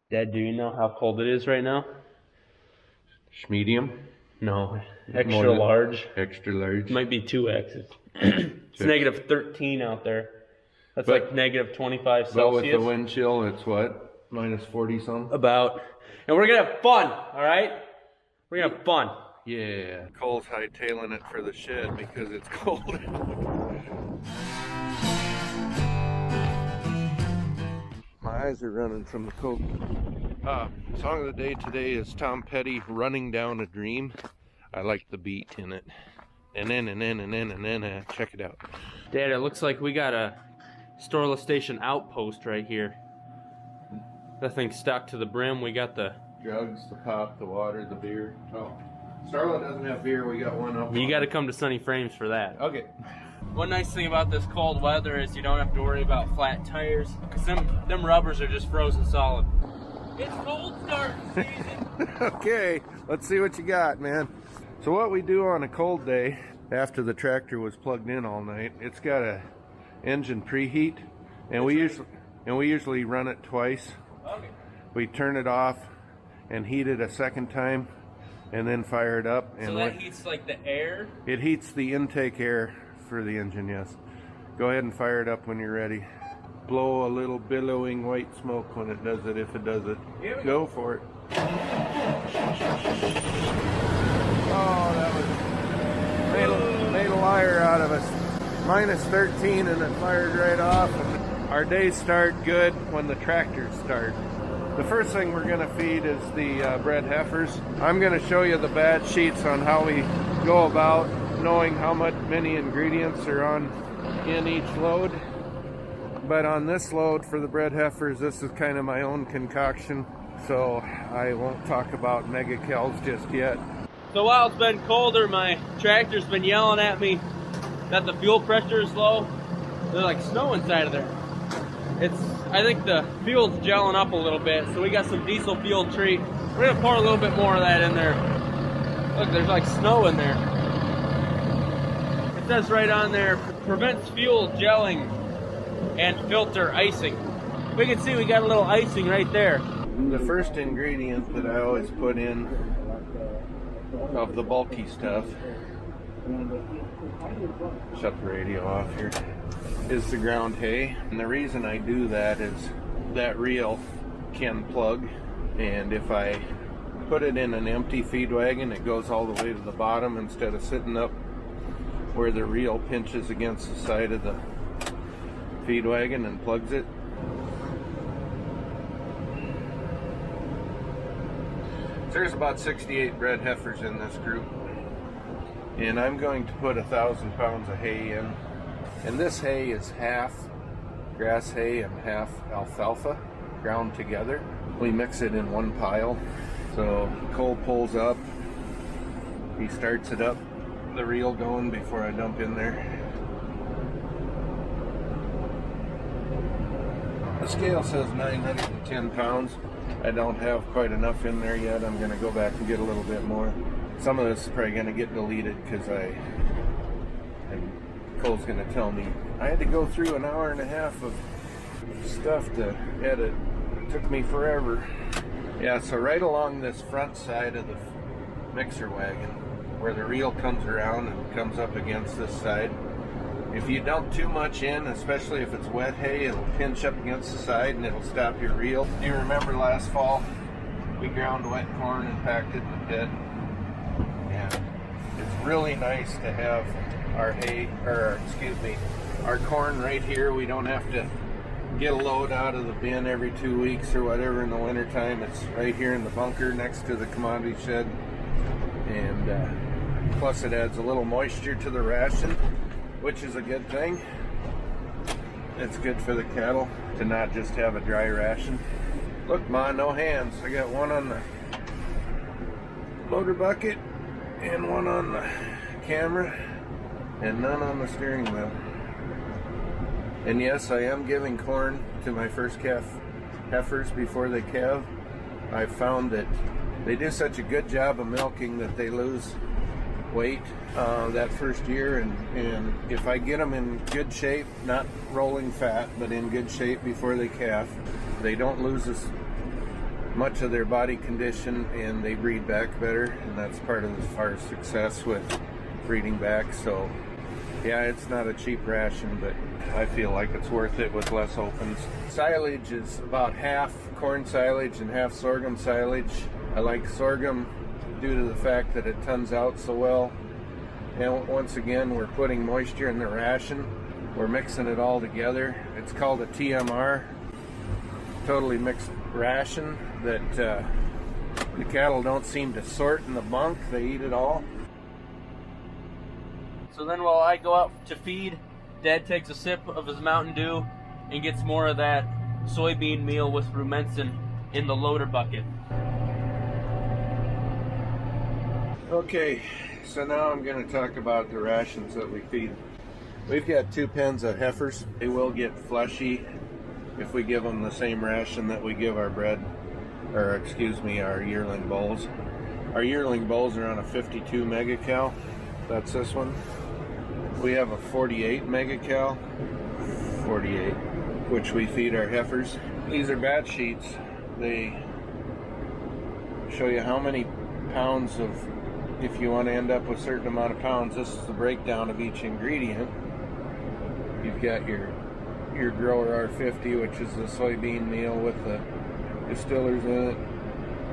Dad, do you know how cold it is right now? Medium? No, extra large. Extra large. It might be 2X. It's negative 13 out there. That's like negative 25 Celsius. But with the wind chill, it's what? Minus 40 something? About. And we're going to have fun, all right? We're going to have fun. Yeah. Cole's hightailing it for the shed because it's cold out. My eyes are running from the cold. Song of the day today is Tom Petty, Running Down a Dream. I like the beat in it. And then, check it out. Dad, it looks like we got a Storla Station outpost right here. That thing's stuck to the brim. We got the drugs, the pop, the water, the beer. Oh, Starla doesn't have beer. We got one up. You got to come to Sunny Frames for that. Okay. One nice thing about this cold weather is you don't have to worry about flat tires, because them rubbers are just frozen solid. It's cold start season. Okay, let's see what you got, man. So what we do on a cold day after the tractor was plugged in all night, it's got a engine preheat, and we usually run it twice. Okay. We turn it off and heat it a second time, and then fire it up. And so that heats like the air? It heats the intake air for the engine, yes. Go ahead and fire it up when you're ready. Blow a little billowing white smoke when it does it, if it does it. Go for it. Oh, that was made a liar out of us. Minus 13 and it fired right off. And our days start good when the tractors start. The first thing we're going to feed is the bred heifers. I'm going to show you the batch sheets on how we go about knowing how many ingredients are in each load. But on this load for the bred heifers, this is kind of my own concoction, so I won't talk about mega cows just yet. So while it's been colder, my tractor's been yelling at me that the fuel pressure is low. There's like snow inside of there. I think the fuel's gelling up a little bit, so we got some diesel fuel treat. We're gonna pour a little bit more of that in there. Look, there's like snow in there. It says right on there, prevents fuel gelling and filter icing. We can see we got a little icing right there. The first ingredient that I always put in of the bulky stuff, shut the radio off here, is the ground hay. And the reason I do that is that reel can plug, and if I put it in an empty feed wagon, it goes all the way to the bottom instead of sitting up where the reel pinches against the side of the feed wagon and plugs it. There's about 68 bred heifers in this group, and I'm going to put 1,000 pounds of hay in. And this hay is half grass hay and half alfalfa ground together. We mix it in one pile. So Cole pulls up, he starts it up, the reel going before I dump in there. The scale says 910 pounds. I don't have quite enough in there yet. I'm going to go back and get a little bit more. Some of this is probably going to get deleted because Cole's going to tell me I had to go through an hour and a half of stuff to edit. It took me forever. Yeah, so right along this front side of the mixer wagon, where the reel comes around and comes up against this side, if you dump too much in, especially if it's wet hay, it'll pinch up against the side and it'll stop your reel. Do you remember last fall we ground wet corn and packed it in the pit? And it's really nice to have our hay, or excuse me, our corn right here. We don't have to get a load out of the bin every 2 weeks or whatever in the wintertime. It's right here in the bunker next to the commodity shed. And plus it adds a little moisture to the ration, which is a good thing. It's good for the cattle to not just have a dry ration. Look, Ma, no hands. I got one on the loader bucket and one on the camera and none on the steering wheel. And yes, I am giving corn to my first calf heifers before they calve. I've found that they do such a good job of milking that they lose weight that first year, and if I get them in good shape, not rolling fat, but in good shape before they calf, they don't lose much of their body condition, and they breed back better, and that's part of our success with breeding back. So yeah, it's not a cheap ration, but I feel like it's worth it with less opens. Silage is about half corn silage and half sorghum silage. I like sorghum due to the fact that it tons out so well. And once again, we're putting moisture in the ration. We're mixing it all together. It's called a TMR, totally mixed ration, that the cattle don't seem to sort in the bunk. They eat it all. So then while I go out to feed, Dad takes a sip of his Mountain Dew and gets more of that soybean meal with rumensin in the loader bucket. Okay, so now I'm going to talk about the rations that we feed. We've got 2 pens of heifers. They will get fleshy if we give them the same ration that we give our bred, or excuse me, our yearling bulls. Our yearling bulls are on a 52 megacal. That's this one. We have a 48 megacal, 48, which we feed our heifers. These are batch sheets. They show you how many pounds of, if you want to end up with a certain amount of pounds, this is the breakdown of each ingredient. You've got your grower R50, which is the soybean meal with the distillers in it,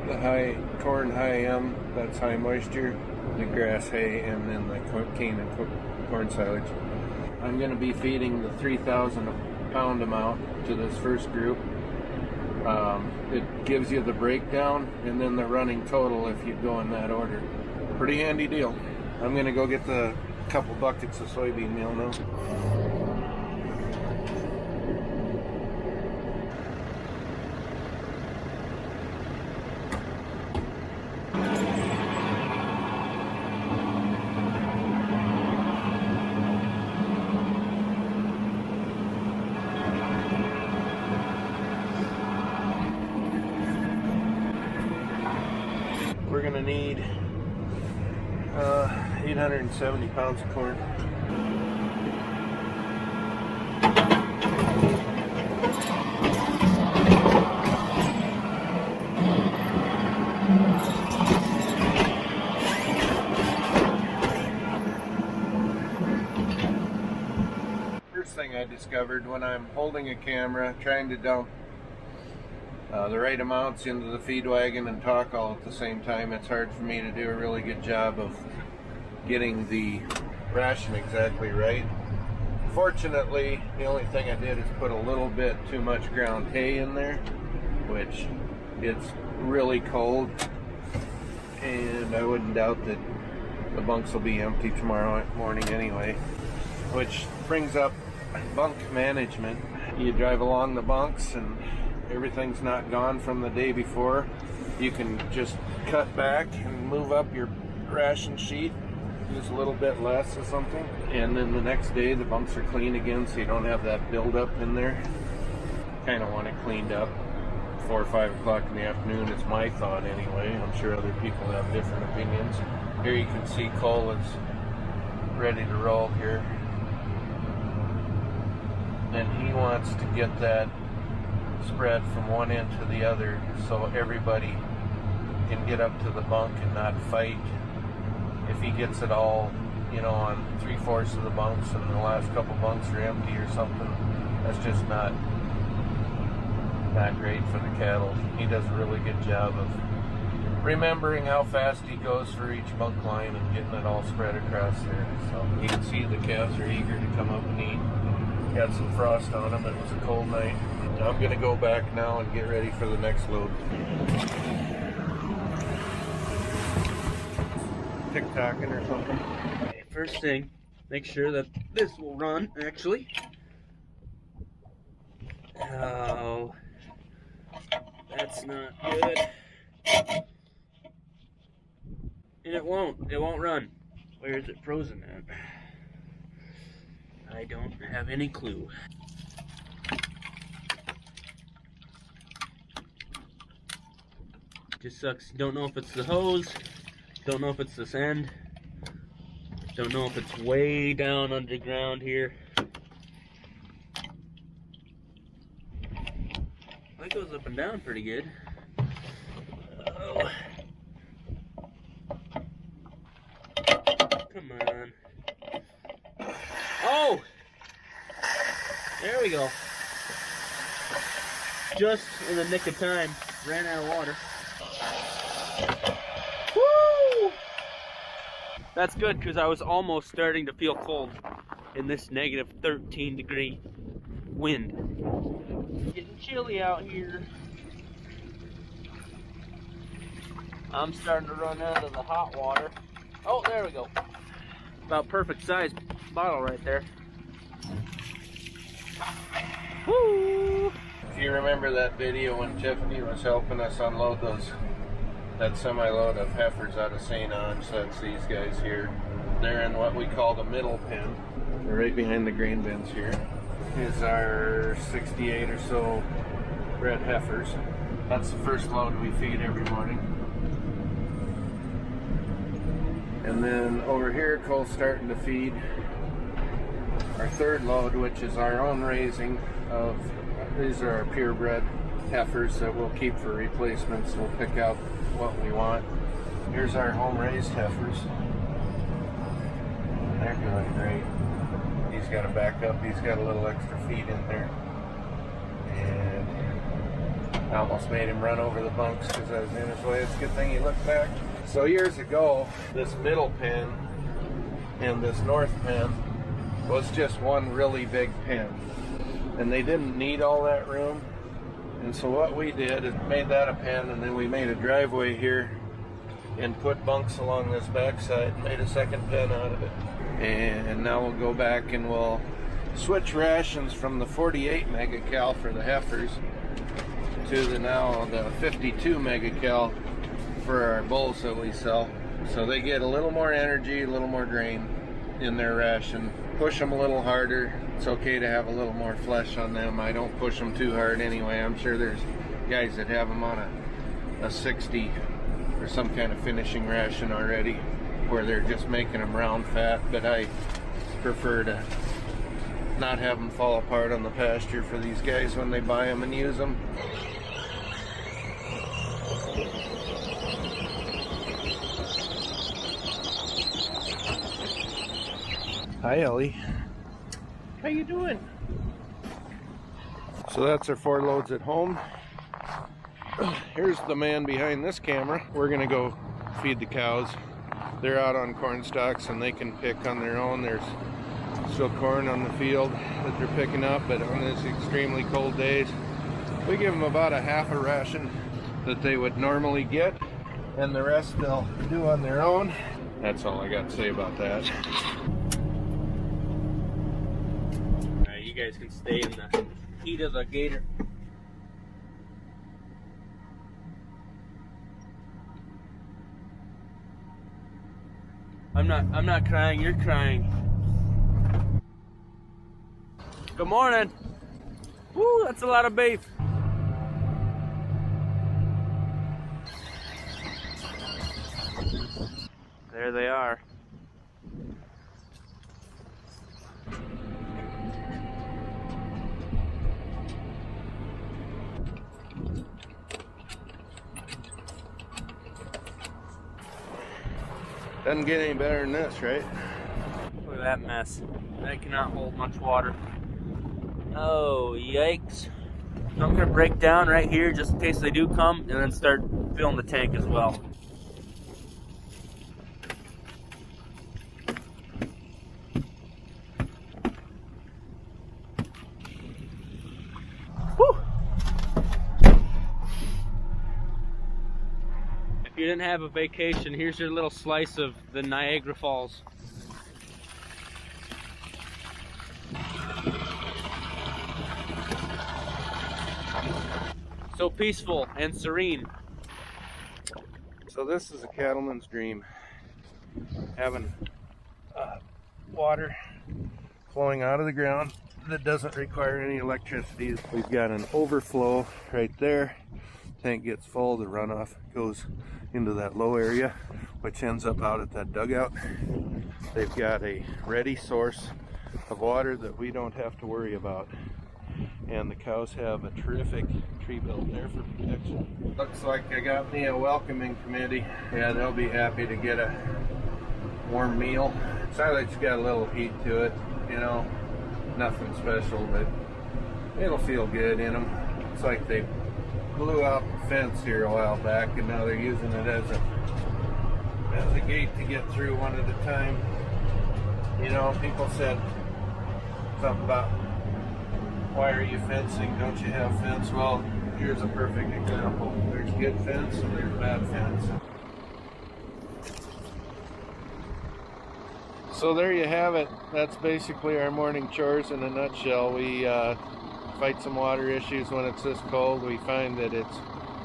the high corn high M, that's high moisture, the grass hay, and then the cane and corn silage. I'm going to be feeding the 3,000 pound amount to this first group. It gives you the breakdown and then the running total if you go in that order. Pretty handy deal. I'm going to go get the couple buckets of soybean meal now. We're going to need 870 pounds of corn. First thing I discovered when I'm holding a camera trying to dump the right amounts into the feed wagon and talk all at the same time, it's hard for me to do a really good job of getting the ration exactly right. Fortunately, the only thing I did is put a little bit too much ground hay in there, which it's really cold, and I wouldn't doubt that the bunks will be empty tomorrow morning anyway. Which brings up bunk management. You drive along the bunks and everything's not gone from the day before. You can just cut back and move up your ration sheet, use a little bit less or something, and then the next day the bunks are clean again, so you don't have that buildup in there. Kind of want it cleaned up 4 or 5 o'clock in the afternoon is my thought anyway. I'm sure other people have different opinions. Here you can see Cole is ready to roll here, and he wants to get that spread from one end to the other so everybody can get up to the bunk and not fight. If he gets it all, you know, on 3/4 of the bunks and the last couple bunks are empty or something, that's just not great for the cattle. He does a really good job of remembering how fast he goes for each bunk line and getting it all spread across there. So you can see the calves are eager to come up and eat. Got some frost on them. It was a cold night. I'm going to go back now and get ready for the next load. TikToking or something. Okay, first thing, make sure that this will run, actually. Oh, that's not good. And it won't run. Where is it frozen at? I don't have any clue. Just sucks. Don't know if it's the hose. Don't know if it's this end. Don't know if it's way down underground here. That goes up and down pretty good. go. Come on. Oh! There we go. Just in the nick of time. Ran out of water. Woo! That's good because I was almost starting to feel cold in this negative 13-degree wind. Getting chilly out here. I'm starting to run out of the hot water. Oh, there we go. About perfect size bottle right there. Woo! If you remember that video when Tiffany was helping us unload that semi-load of heifers out of St. Ange, that's these guys here. They're in what we call the middle pen. They're right behind the grain bins here. Is our 68 or so bred heifers. That's the first load we feed every morning. And then over here, Cole's starting to feed our third load, which is our own raising of, these are our purebred heifers that we'll keep for replacements. We'll pick out what we want. Here's our home raised heifers. They're doing great. He's got a backup, he's got a little extra feed in there. And I almost made him run over the bunks because I was in his way. It's a good thing he looked back. So years ago, this middle pen and this north pen was just one really big pen. And they didn't need all that room. And so what we did is made that a pen, and then we made a driveway here and put bunks along this backside and made a second pen out of it. And now we'll go back and we'll switch rations from the 48 megacal for the heifers to the 52 megacal for our bulls that we sell. So they get a little more energy, a little more grain in their ration. Push them a little harder. It's okay to have a little more flesh on them. I don't push them too hard anyway. I'm sure there's guys that have them on a 60 or some kind of finishing ration already where they're just making them round fat, but I prefer to not have them fall apart on the pasture for these guys when they buy them and use them. Hi Ellie. How you doing? So that's our 4 loads at home. Here's the man behind this camera. We're gonna go feed the cows. They're out on corn stalks and they can pick on their own. There's still corn on the field that they're picking up, but on these extremely cold days, we give them about a half a ration that they would normally get, and the rest they'll do on their own. That's all I got to say about that. You guys can stay in the heat of the gator. I'm not crying, you're crying. Good morning. Woo, that's a lot of beef. There they are. Doesn't get any better than this, right? Look at that mess. That cannot hold much water. Oh, yikes. I'm gonna break down right here just in case they do come, and then start filling the tank as well. Whew. If you didn't have a vacation, here's your little slice of the Niagara Falls. So peaceful and serene. So this is a cattleman's dream, having water flowing out of the ground that doesn't require any electricity. We've got an overflow right there. Tank gets full, the runoff goes into that low area, which ends up out at that dugout. They've got a ready source of water that we don't have to worry about. And the cows have a terrific tree built there for protection. Looks like I got me a welcoming committee. Yeah, they'll be happy to get a warm meal. Silage's got a little heat to it, you know, nothing special, but it'll feel good in them. It's like they blew out the fence here a while back, and now they're using it as a gate to get through one at a time. You know, people said something about, why are you fencing? Don't you have fence? Well, here's a perfect example. There's good fence and there's bad fence. So there you have it. That's basically our morning chores in a nutshell. We fight some water issues when it's this cold. We find that it's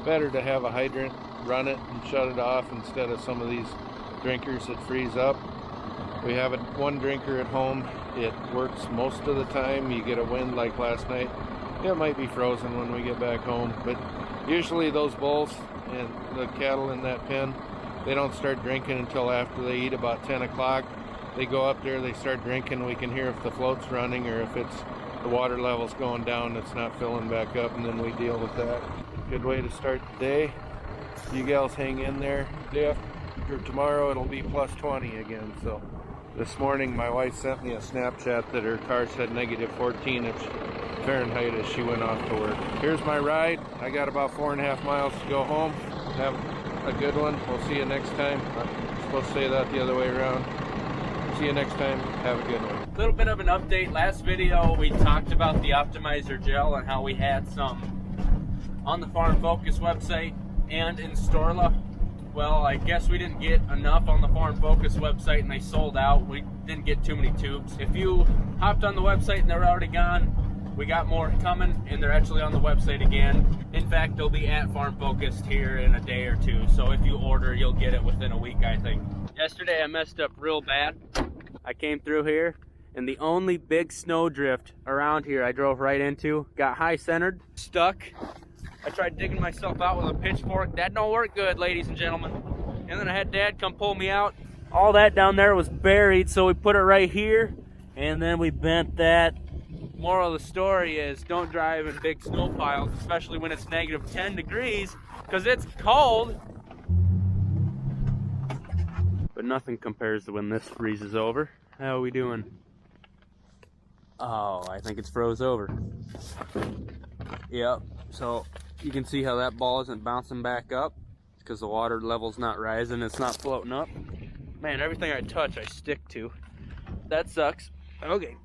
better to have a hydrant, run it and shut it off instead of some of these drinkers that freeze up. We have one drinker at home. It works most of the time. You get a wind like last night, it might be frozen when we get back home, but usually those bulls and the cattle in that pen, they don't start drinking until after they eat, about 10 o'clock. They go up there, they start drinking. We can hear if the float's running or if it's the water level's going down, it's not filling back up, and then we deal with that. Good way to start the day. You gals hang in there. Yeah. For tomorrow it'll be plus 20 again. So this morning my wife sent me a Snapchat that her car said negative 14 Fahrenheit as she went off to work. Here's my ride. I got about 4.5 miles to go home. Have a good one. We'll see you next time. I'm supposed to say that the other way around. See you next time. Have a good one. A little bit of an update. Last video we talked about the optimizer gel and how we had some on the Farm Focus website and in Storla. Well, I guess we didn't get enough on the Farm Focus website and they sold out. We didn't get too many tubes. If you hopped on the website and they're already gone, we got more coming and they're actually on the website again. In fact, they'll be at Farm Focus here in a day or two. So if you order, you'll get it within a week, I think. Yesterday I messed up real bad. I came through here and the only big snow drift around here I drove right into, got high centered, stuck. I tried digging myself out with a pitchfork. That don't work good, ladies and gentlemen. And then I had Dad come pull me out. All that down there was buried, so we put it right here and then we bent that. Moral of the story is don't drive in big snow piles, especially when it's negative 10 degrees, because it's cold. But nothing compares to when this freezes over. How are we doing? Oh, I think it's froze over. Yep, so you can see how that ball isn't bouncing back up because the water level's not rising, it's not floating up. Man, everything I touch I stick to. That sucks. Okay.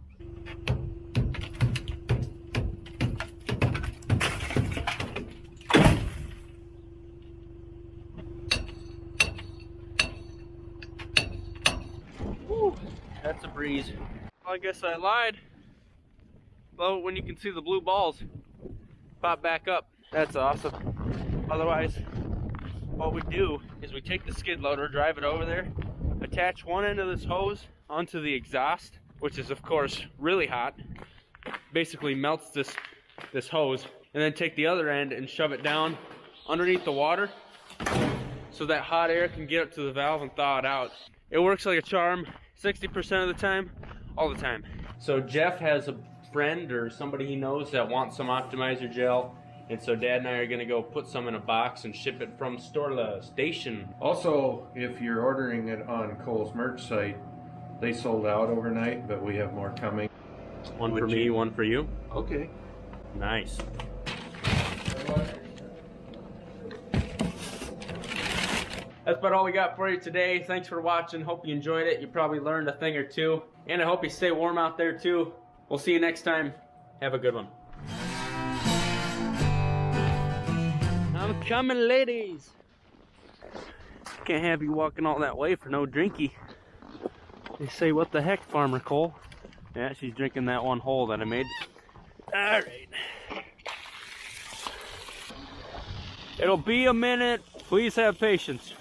Whew, that's a breeze. Well, I guess I lied. Well, when you can see the blue balls pop back up, that's awesome. Otherwise, what we do is we take the skid loader, drive it over there, attach one end of this hose onto the exhaust, which is of course really hot, basically melts this hose, and then take the other end and shove it down underneath the water so that hot air can get up to the valve and thaw it out. It works like a charm 60% of the time, all the time. So Jeff has a friend or somebody he knows that wants some optimizer gel, and so Dad and I are gonna go put some in a box and ship it from Storla Station. Also, if you're ordering it on Cole's merch site, they sold out overnight, but we have more coming. One for me, one for you. Okay. Nice. That's about all we got for you today. Thanks for watching. Hope you enjoyed it. You probably learned a thing or two. And I hope you stay warm out there too. We'll see you next time. Have a good one. I'm coming, ladies. Can't have you walking all that way for no drinky. They say, what the heck, Farmer Cole? Yeah, she's drinking that one hole that I made. All right. It'll be a minute. Please have patience.